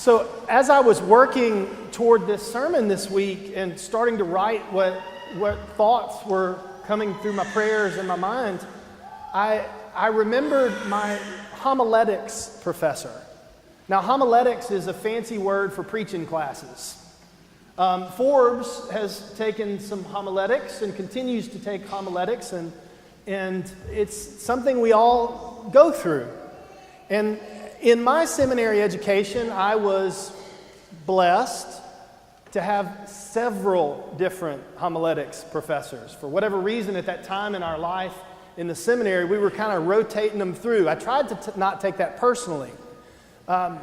So as I was working toward this sermon this week and starting to write what thoughts were coming through my prayers and my mind, I remembered my homiletics professor. Now, homiletics is a fancy word for preaching classes. Forbes has taken some homiletics and continues to take homiletics, and it's something we all go through. And in my seminary education, I was blessed to have several different homiletics professors. For whatever reason, at that time in our life in the seminary, we were kind of rotating them through. I tried to not take that personally. But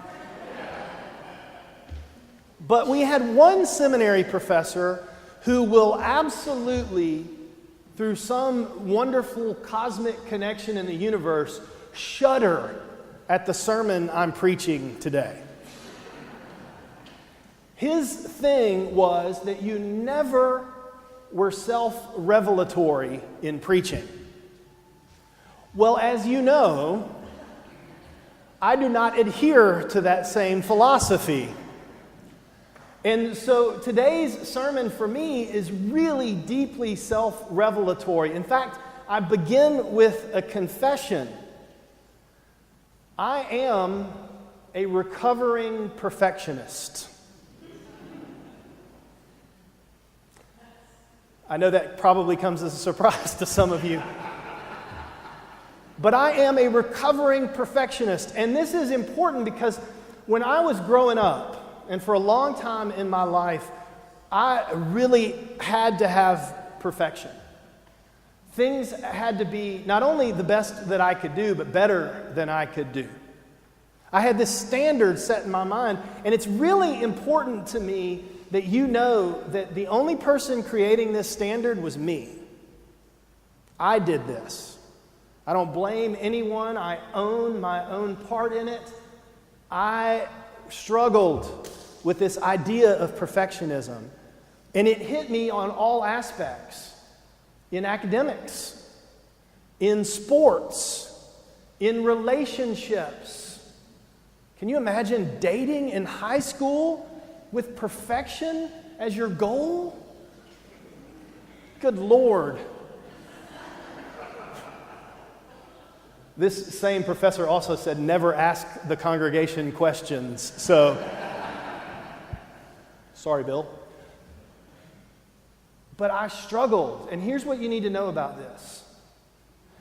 we had one seminary professor who will absolutely, through some wonderful cosmic connection in the universe, shudder at the sermon I'm preaching today. His thing was that you never were self-revelatory in preaching. Well, as you know, I do not adhere to that same philosophy. And so today's sermon for me is really deeply self-revelatory. In fact, I begin with a confession. I am a recovering perfectionist. I know that probably comes as a surprise to some of you. But I am a recovering perfectionist. And this is important because when I was growing up, and for a long time in my life, I really had to have perfection. Things had to be not only the best that I could do, but better than I could do. I had this standard set in my mind, and it's really important to me that you know that the only person creating this standard was me. I did this. I don't blame anyone. I own my own part in it. I struggled with this idea of perfectionism, and it hit me on all aspects. In academics, in sports, in relationships. Can you imagine dating in high school with perfection as your goal? Good Lord. This same professor also said, never ask the congregation questions. So, sorry, Bill. But I struggled, and here's what you need to know about this.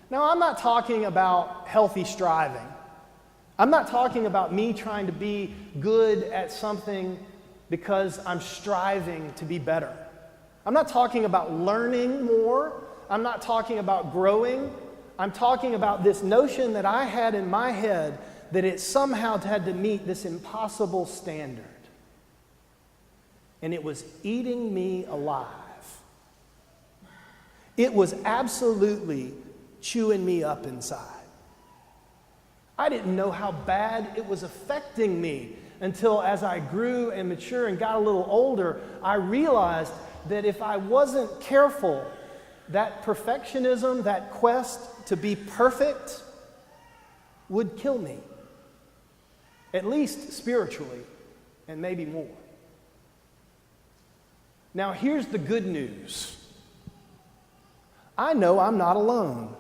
Now, I'm not talking about healthy striving. I'm not talking about me trying to be good at something because I'm striving to be better. I'm not talking about learning more. I'm not talking about growing. I'm talking about this notion that I had in my head that it somehow had to meet this impossible standard. And it was eating me alive. It was absolutely chewing me up inside. I didn't know how bad it was affecting me until as I grew and matured and got a little older, I realized that if I wasn't careful, that perfectionism, that quest to be perfect would kill me. At least spiritually, and maybe more. Now here's the good news. I know I'm not alone.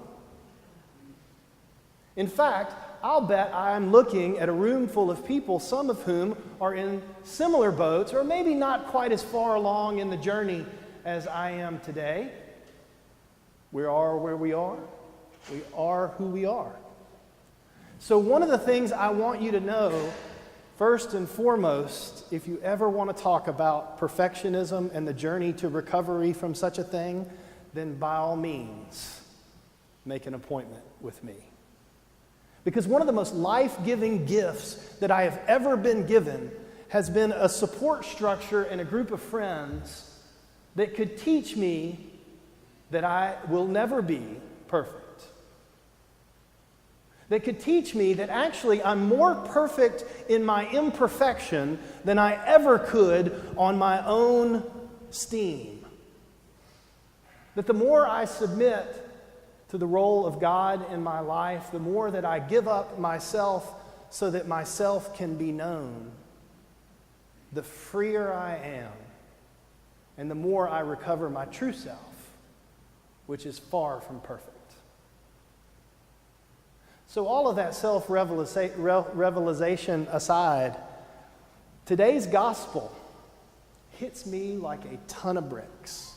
In fact, I'll bet I'm looking at a room full of people, some of whom are in similar boats, or maybe not quite as far along in the journey as I am today. We are where we are. We are who we are. So one of the things I want you to know, first and foremost, if you ever want to talk about perfectionism and the journey to recovery from such a thing, then by all means, make an appointment with me. Because one of the most life-giving gifts that I have ever been given has been a support structure and a group of friends that could teach me that I will never be perfect. That could teach me that actually I'm more perfect in my imperfection than I ever could on my own steam. That the more I submit to the role of God in my life, the more that I give up myself so that myself can be known, the freer I am, and the more I recover my true self, which is far from perfect. So all of that self-revelation aside, today's gospel hits me like a ton of bricks.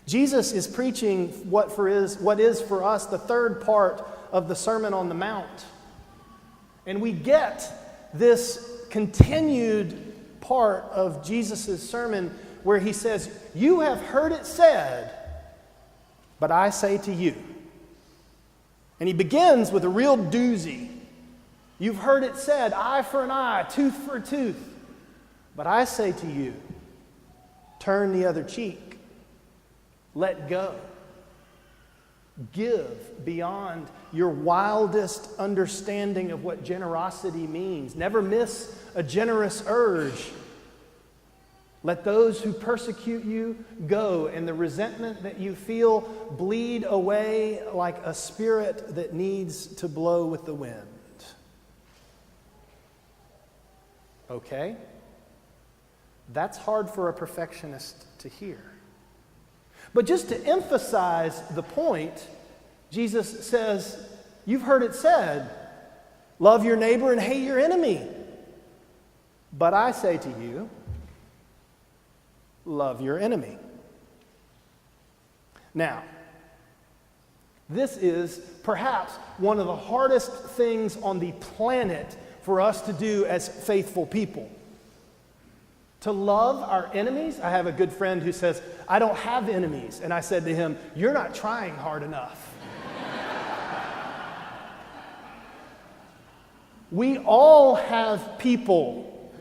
Jesus is preaching what is for us the third part of the Sermon on the Mount. And we get this continued part of Jesus' sermon where he says, "You have heard it said, but I say to you." And he begins with a real doozy. You've heard it said, eye for an eye, tooth for a tooth. But I say to you, turn the other cheek. Let go. Give beyond your wildest understanding of what generosity means. Never miss a generous urge. Let those who persecute you go, and the resentment that you feel bleed away like a spirit that needs to blow with the wind. Okay? That's hard for a perfectionist to hear. But just to emphasize the point, Jesus says, you've heard it said, love your neighbor and hate your enemy. But I say to you, love your enemy. Now, this is perhaps one of the hardest things on the planet for us to do as faithful people. To love our enemies. I have a good friend who says, I don't have enemies. And I said to him, you're not trying hard enough. We all have people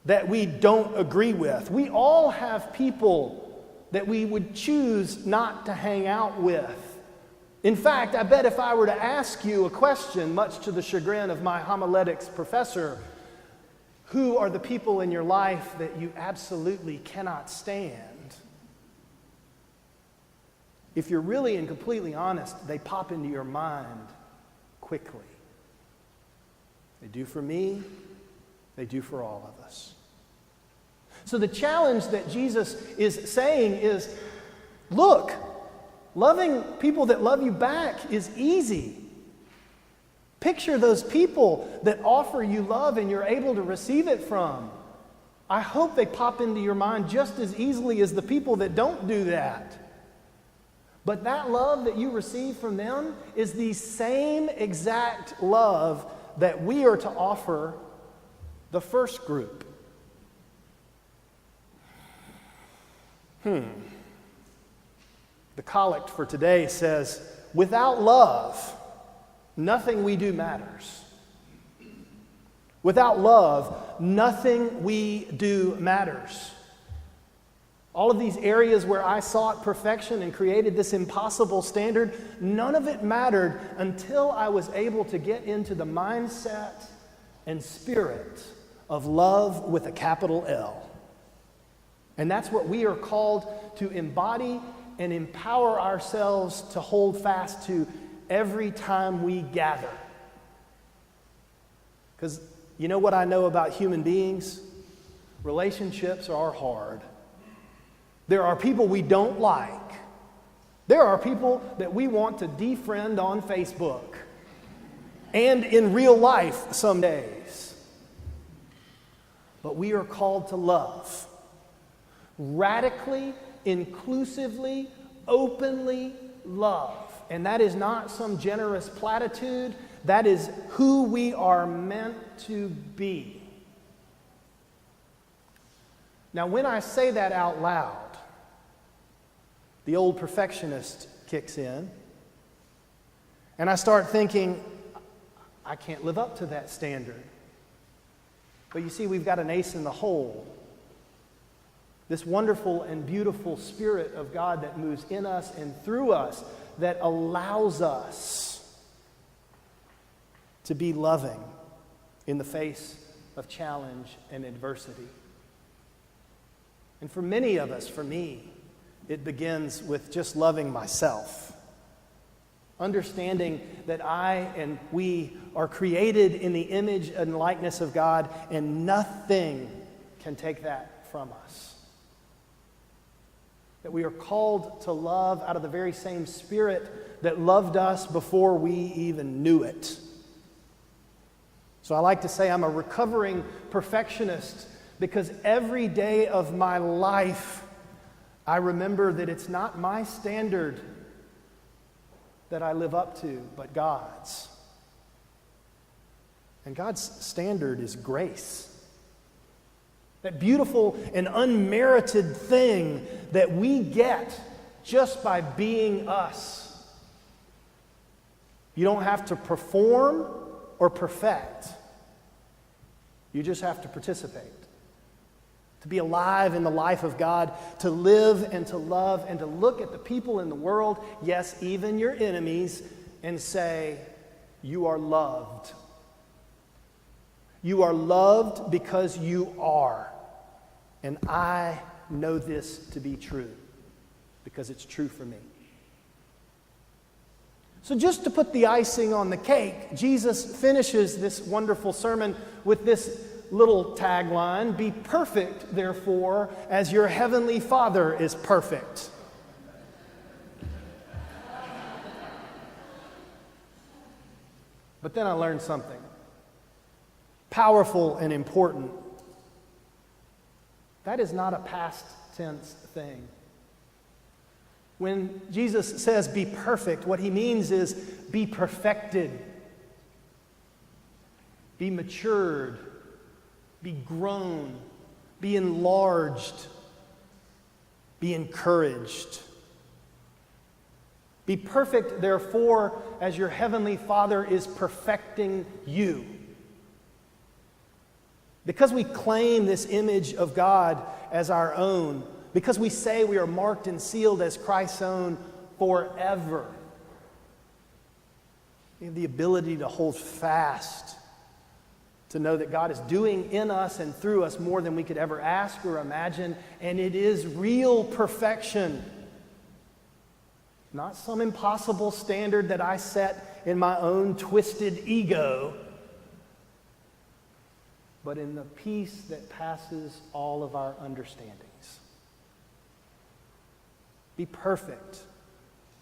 that we don't agree with. We all have people that we would choose not to hang out with. In fact, I bet if I were to ask you a question, much to the chagrin of my homiletics professor, who are the people in your life that you absolutely cannot stand? If you're really and completely honest, they pop into your mind quickly. They do for me, they do for all of us. So the challenge that Jesus is saying is, look, loving people that love you back is easy. Picture those people that offer you love and you're able to receive it from. I hope they pop into your mind just as easily as the people that don't do that. But that love that you receive from them is the same exact love that we are to offer the first group. The collect for today says, without love, nothing we do matters. Without love, nothing we do matters. All of these areas where I sought perfection and created this impossible standard, none of it mattered until I was able to get into the mindset and spirit of love with a capital L. And that's what we are called to embody and empower ourselves to hold fast to every time we gather. Because you know what I know about human beings? Relationships are hard. There are people we don't like. There are people that we want to defriend on Facebook and in real life some days. But we are called to love. Radically, inclusively, openly love. And that is not some generous platitude. That is who we are meant to be. Now, when I say that out loud, the old perfectionist kicks in, and I start thinking, I can't live up to that standard. But you see, we've got an ace in the hole. This wonderful and beautiful Spirit of God that moves in us and through us, that allows us to be loving in the face of challenge and adversity. And for many of us, for me, it begins with just loving myself. understanding that I and we are created in the image and likeness of God, and nothing can take that from us. That we are called to love out of the very same Spirit that loved us before we even knew it. So I like to say I'm a recovering perfectionist because every day of my life I remember that it's not my standard that I live up to, but God's. And God's standard is grace. That beautiful and unmerited thing that we get just by being us. You don't have to perform or perfect. You just have to participate. To be alive in the life of God, to live and to love and to look at the people in the world, yes, even your enemies, and say, you are loved. You are loved because you are. And I know this to be true because it's true for me. So just to put the icing on the cake, Jesus finishes this wonderful sermon with this little tagline, be perfect, therefore, as your heavenly Father is perfect. But then I learned something powerful and important. That is not a past tense thing. When Jesus says be perfect, what he means is be perfected, be matured, be grown, be enlarged, be encouraged. Be perfect, therefore, as your heavenly Father is perfecting you. Because we claim this image of God as our own, because we say we are marked and sealed as Christ's own forever, we have the ability to hold fast, to know that God is doing in us and through us more than we could ever ask or imagine, and it is real perfection. Not some impossible standard that I set in my own twisted ego, but in the peace that passes all of our understandings. Be perfect,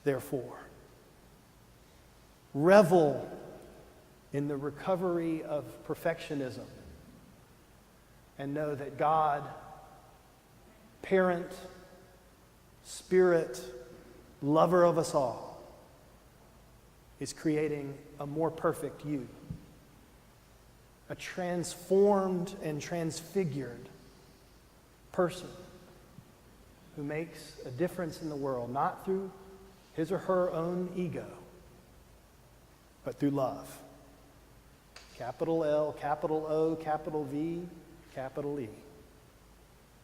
therefore. Revel in the recovery of perfectionism and know that God, parent, Spirit, lover of us all, is creating a more perfect you. A transformed and transfigured person who makes a difference in the world, not through his or her own ego, but through love. Capital L, capital O, capital V, capital E.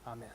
Amen.